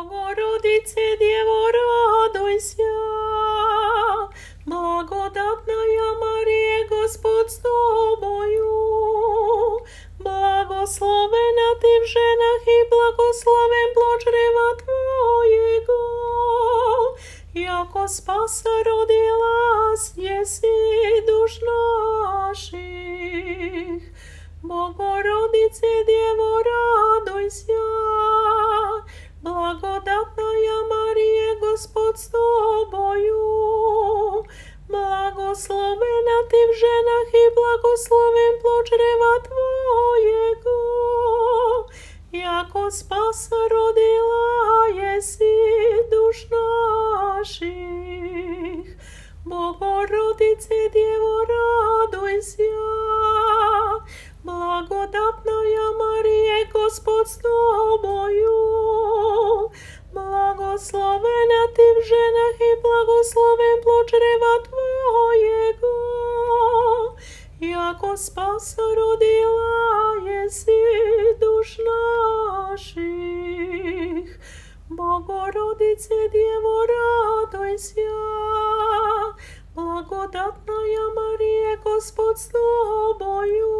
Богородице, Дево, радуйся, благодатная Мария, Господь с тобою, благословена ты в женах и благословен плод чрева твоего, яко спаса родилась еси душ наших. Богородице, Дево, радуйся, благодатная Мария, Господь с тобою, благословена ты в женах и благословен плод чрева твоего, яко спаса родила еси душ наших. Богородице, Дево, радуйся, благодатная Мария, Господь с тобою, благословена ты в женах и благословен плод чрева твоего, яко спаса родила еси душ наших. Богородице, Дево, радуйся, благодатная Мария, Господь с тобою,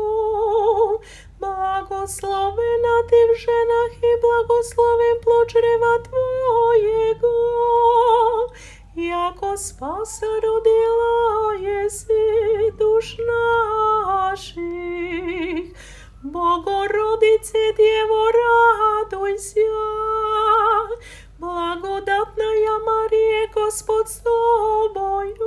благословена ты в женах и благословен плод чрева твоего, яко спаса родила еси душ наших. Богородице, Дево, радуйся, благодатная Мария, Господь с тобою,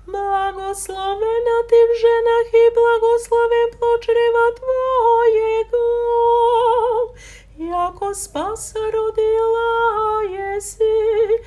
благословена ты в женах и благословен плод чрева твоего, яко спаса родила еси